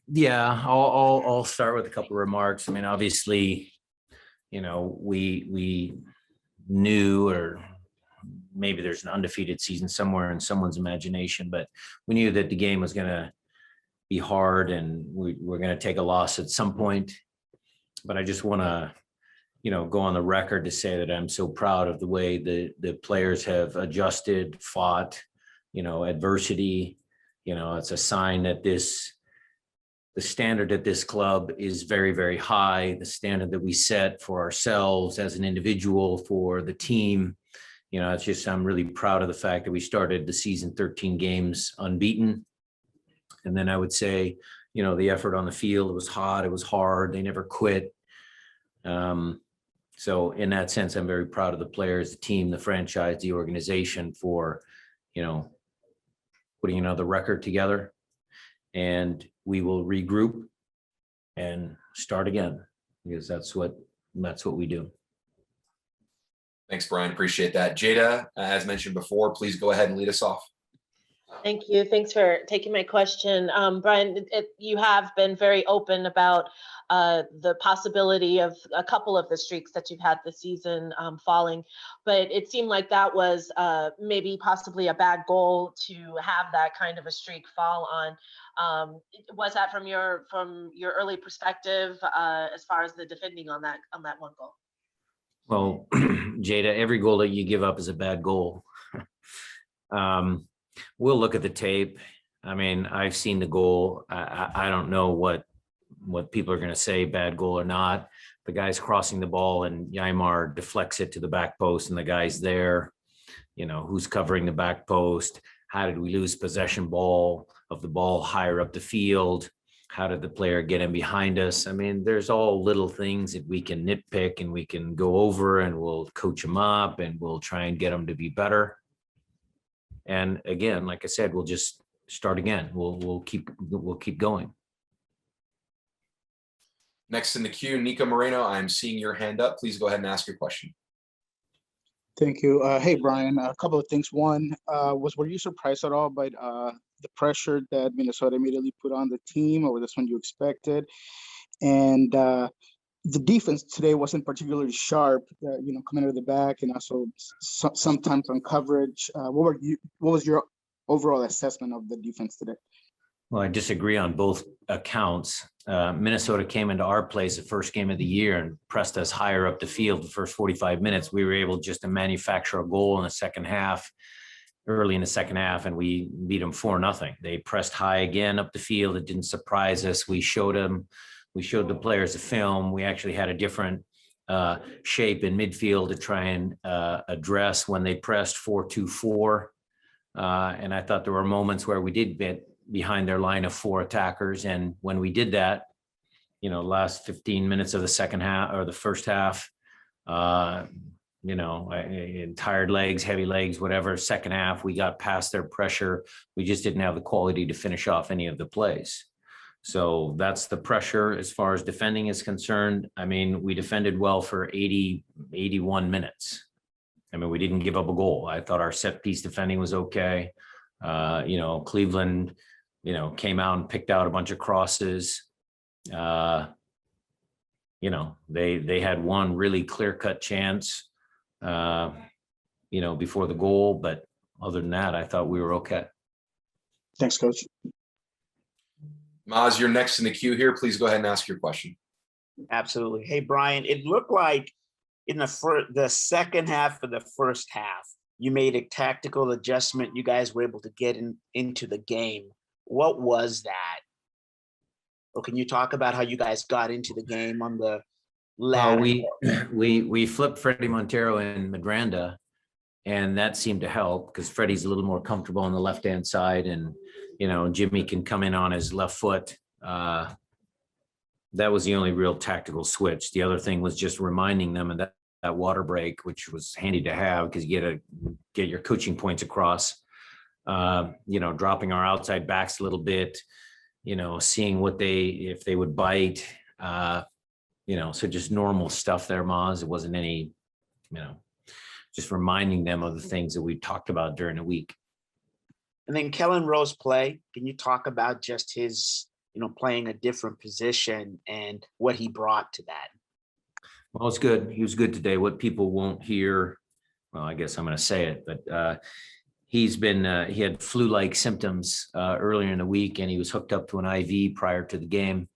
Yeah, I'll start with a couple of remarks. I mean, obviously, we knew, or maybe there's an undefeated season somewhere in someone's imagination, but we knew that the game was going to be hard and we're going to take a loss at some point. But I just want to, go on the record to say that I'm so proud of the way the players have adjusted, fought, adversity. It's a sign that the standard at this club is very, very high. The standard that we set for ourselves as an individual, for the team, it's just, I'm really proud of the fact that we started the season 13 games unbeaten. And then I would say, the effort on the field, it was hot, it was hard, they never quit. So in that sense, I'm very proud of the players, the team, the franchise, the organization for, putting another record together. And we will regroup and start again, because that's what we do. Thanks, Brian. Appreciate that. Jada, as mentioned before, please go ahead and lead us off. Thank you. Thanks for taking my question. Brian, you have been very open about the possibility of a couple of the streaks that you've had this season falling, but it seemed like that was maybe possibly a bad goal to have that kind of a streak fall on. Was that from your early perspective as far as the defending on that one goal? Well, Jada, every goal that you give up is a bad goal. We'll look at the tape. I mean, I've seen the goal. I don't know what people are going to say, bad goal or not. The guy's crossing the ball and Ymar deflects it to the back post and the guy's there. Who's covering the back post? How did we lose possession of the ball higher up the field? How did the player get in behind us? I mean, there's all little things that we can nitpick and we can go over and we'll coach them up and we'll try and get them to be better. And again, like I said, we'll just start again. We'll keep going. Next in the queue, Nico Moreno, I'm seeing your hand up. Please go ahead and ask your question. Thank you. Hey, Brian, a couple of things. One, were you surprised at all by the pressure that Minnesota immediately put on the team, or was this one you expected? And the defense today wasn't particularly sharp, coming out of the back and also sometimes on coverage. What was your overall assessment of the defense today? Well, I disagree on both accounts. Minnesota came into our place the first game of the year and pressed us higher up the field the first 45 minutes. We were able just to manufacture a goal in the second half, early in the second half, and we beat them 4-0. They pressed high again up the field. It didn't surprise us. We showed the players the film. We actually had a different shape in midfield to try and address when they pressed 4-2-4. And I thought there were moments where we did get behind their line of 4 attackers. And when we did that, last 15 minutes of the second half or the first half, tired legs, heavy legs, whatever, second half, we got past their pressure. We just didn't have the quality to finish off any of the plays. So that's the pressure as far as defending is concerned. I mean, we defended well for 81 minutes. I mean, we didn't give up a goal. I thought our set piece defending was okay. Cleveland, came out and picked out a bunch of crosses. They had one really clear-cut chance, before the goal. But other than that, I thought we were okay. Thanks, Coach. Maz, you're next in the queue here. Please go ahead and ask your question. Absolutely. Hey, Brian, it looked like in the second half of the first half, you made a tactical adjustment. You guys were able to get into the game. What was that? Or can you talk about how you guys got into the game on the latter? We flipped Freddie Montero and Madranda, and that seemed to help because Freddie's a little more comfortable on the left-hand side, and Jimmy can come in on his left foot. That was the only real tactical switch. The other thing was just reminding them of that water break, which was handy to have because you get to get your coaching points across. Dropping our outside backs a little bit, seeing if they would bite, so just normal stuff there, Maz. It wasn't any, just reminding them of the things that we talked about during the week. And then Kellen Rose play. Can you talk about just his playing a different position and what he brought to that. Well, it's good. He was good today. What people won't hear, well, I guess I'm going to say it, but he had flu-like symptoms earlier in the week, and he was hooked up to an IV prior to the game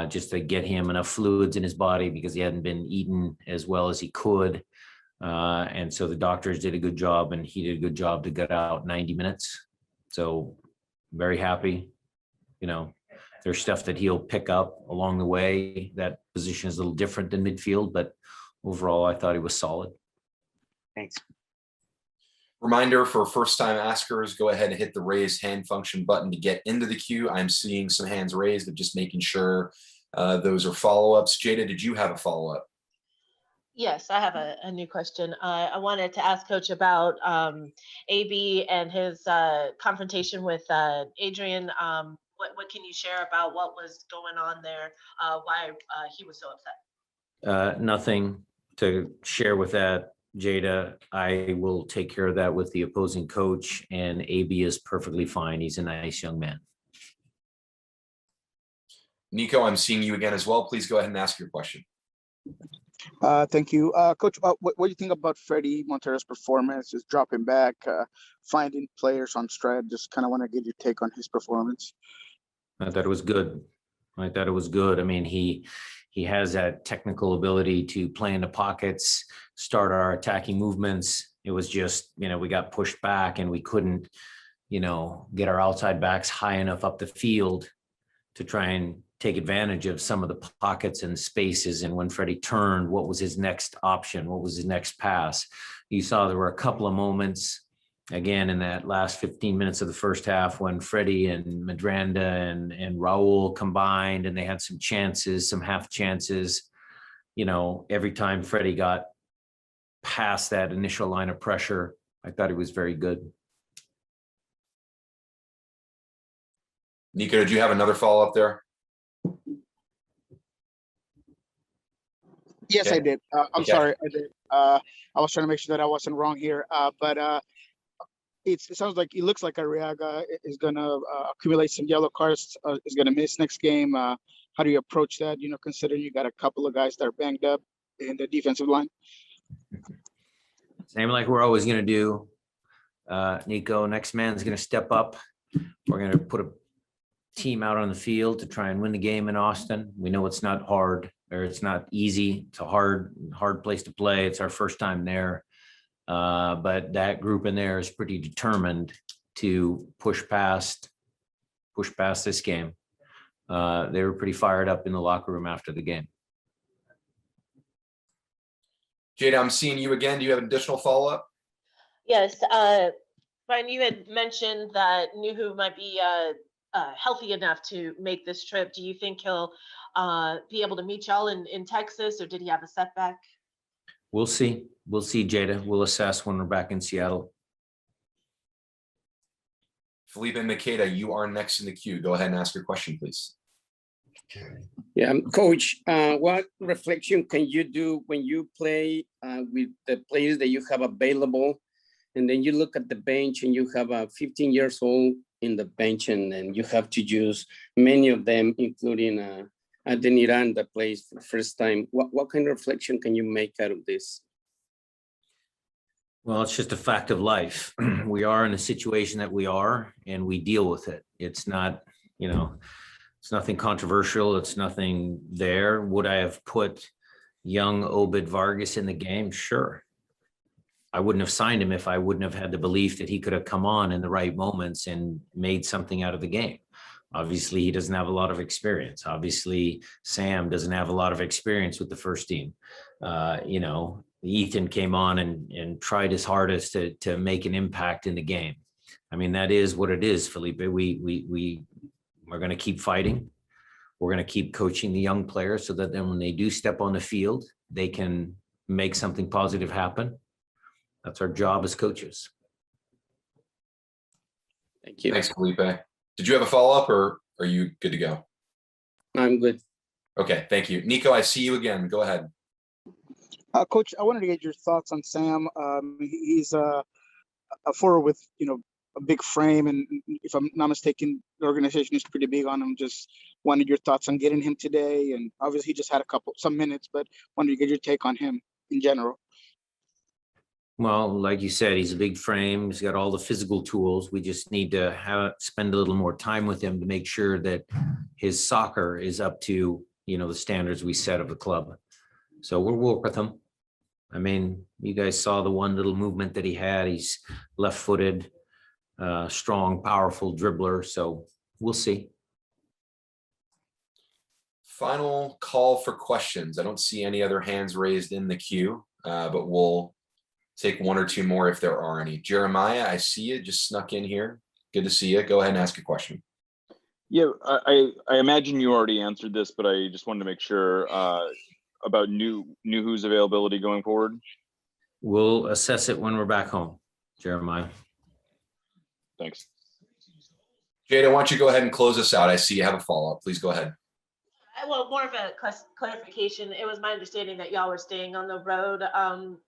just to get him enough fluids in his body because he hadn't been eating as well as he could. And so the doctors did a good job, and he did a good job to get out 90 minutes. So very happy. There's stuff that he'll pick up along the way. That position is a little different than midfield, but overall, I thought he was solid. Thanks. Reminder for first-time askers, go ahead and hit the raise hand function button to get into the queue. I'm seeing some hands raised, but just making sure those are follow-ups. Jada, did you have a follow-up? Yes, I have a new question. I wanted to ask Coach about AB and his confrontation with Adrian. What can you share about what was going on there? Why he was so upset? Nothing to share with that, Jada. I will take care of that with the opposing coach, and AB is perfectly fine. He's a nice young man. Nico, I'm seeing you again as well. Please go ahead and ask your question. Thank you. Coach, what do you think about Freddie Montero's performance, just dropping back, finding players on stride? Just kind of want to get your take on his performance. I thought it was good. I mean, he has that technical ability to play in the pockets, start our attacking movements. It was just, we got pushed back and we couldn't, get our outside backs high enough up the field to try and take advantage of some of the pockets and spaces. And when Freddie turned, what was his next option? What was his next pass? You saw there were a couple of moments, again, in that last 15 minutes of the first half when Freddie and Medranda and Raul combined, and they had some chances, some half chances. Every time Freddie got past that initial line of pressure, I thought he was very good. Nico, did you have another follow-up there? Yes, Okay. I did. I'm Okay. sorry, I did. I was trying to make sure that I wasn't wrong here, but it sounds like it looks like Arriaga is going to accumulate some yellow cards, is going to miss next game. How do you approach that, considering you got a couple of guys that are banged up in the defensive line? Same like we're always going to do, Nico. Next man's going to step up. We're going to put a team out on the field to try and win the game in Austin. We know it's not hard, or it's not easy. It's a hard place to play. It's our first time there. But that group in there is pretty determined to push past this game. They were pretty fired up in the locker room after the game. Jada, I'm seeing you again. Do you have an additional follow-up? Yes, Brian, you had mentioned that Nuhu might be healthy enough to make this trip. Do you think he'll be able to meet y'all in Texas, or did he have a setback? We'll see. We'll see, Jada. We'll assess when we're back in Seattle. Felipe Makeda, you are next in the queue. Go ahead and ask your question, please. Yeah, Coach, what reflection can you do when you play with the players that you have available, and then you look at the bench and you have a 15 years old in the bench, and then you have to use many of them, including Adeniran that plays for the first time. What kind of reflection can you make out of this? Well, it's just a fact of life. We are in a situation that we are, and we deal with it. It's not, it's nothing controversial. It's nothing there. Would I have put young Obed Vargas in the game? Sure. I wouldn't have signed him if I wouldn't have had the belief that he could have come on in the right moments and made something out of the game. Obviously, he doesn't have a lot of experience. Obviously, Sam doesn't have a lot of experience with the first team. Ethan came on and tried his hardest to make an impact in the game. I mean, that is what it is, Felipe. We're going to keep fighting. We're going to keep coaching the young players so that then when they do step on the field, they can make something positive happen. That's our job as coaches. Thank you. Thanks, Felipe. Did you have a follow-up, or are you good to go? I'm good. Okay, thank you. Nico, I see you again. Go ahead. Coach, I wanted to get your thoughts on Sam. He's a forward with, a big frame, and if I'm not mistaken, the organization is pretty big on him. Just wanted your thoughts on getting him today, and obviously he just had some minutes, but wanted to get your take on him in general. Well, like you said, he's a big frame. He's got all the physical tools. We just need to spend a little more time with him to make sure that his soccer is up to, the standards we set of the club. So we'll work with him. I mean, you guys saw the one little movement that he had. He's left-footed, strong, powerful dribbler. So we'll see. Final call for questions. I don't see any other hands raised in the queue, but we'll take one or two more if there are any. Jeremiah, I see you just snuck in here. Good to see you. Go ahead and ask a question. Yeah, I imagine you already answered this, but I just wanted to make sure about Nuhu's availability going forward. We'll assess it when we're back home, Jeremiah. Thanks. Jada, why don't you go ahead and close us out? I see you have a follow-up. Please go ahead. Well, more of a clarification. It was my understanding that y'all were staying on the road.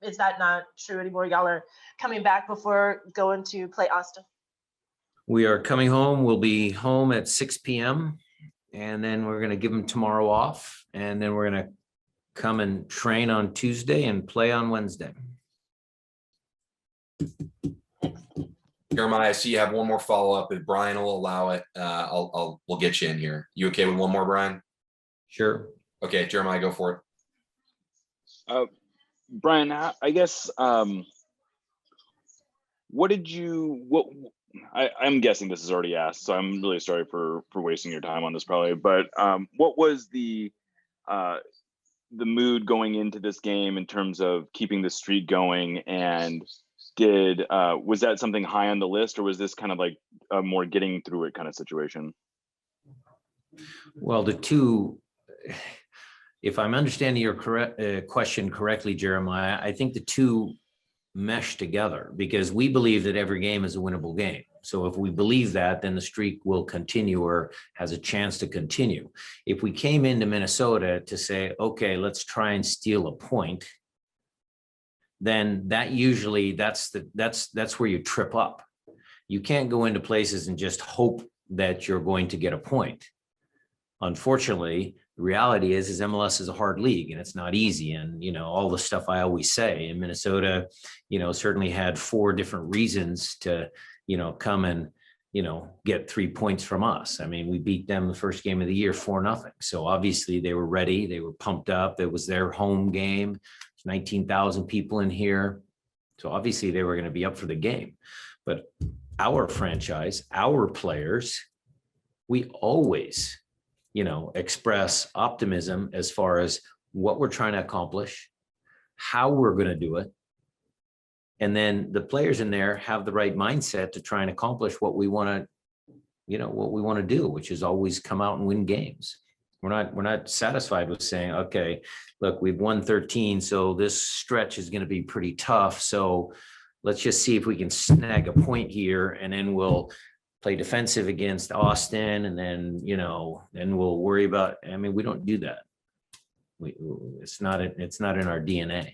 Is that not true anymore? Y'all are coming back before going to play Austin? We are coming home. We'll be home at 6 p.m. and then we're going to give them tomorrow off. And then we're going to come and train on Tuesday and play on Wednesday. Jeremiah, I see you have one more follow-up. If Brian will allow it, we'll get you in here. You okay with one more, Brian? Sure. Okay, Jeremiah, go for it. Brian, I guess I'm guessing this is already asked, so I'm really sorry for wasting your time on this probably, but what was the mood going into this game in terms of keeping the streak going, and was that something high on the list, or was this kind of like a more getting through it kind of situation? Well, if I'm understanding your question correctly, Jeremiah, I think the two mesh together because we believe that every game is a winnable game. So if we believe that, then the streak will continue or has a chance to continue. If we came into Minnesota to say, okay, let's try and steal a point, then that usually that's where you trip up. You can't go into places and just hope that you're going to get a point. Unfortunately, the reality is MLS is a hard league and it's not easy. And, all the stuff I always say in Minnesota, certainly had 4 different reasons to, come and, get 3 points from us. I mean, we beat them the first game of the year 4-0. So obviously they were ready. They were pumped up. It was their home game. There's 19,000 people in here. So obviously they were going to be up for the game. But our franchise, our players, we always express optimism as far as what we're trying to accomplish, how we're going to do it. And then the players in there have the right mindset to try and accomplish what we want to do, which is always come out and win games. We're not satisfied with saying, okay, look, we've won 13, so this stretch is going to be pretty tough. So let's just see if we can snag a point here, and then we'll play defensive against Austin, and then, then we'll worry about, we don't do that. It's not in our DNA.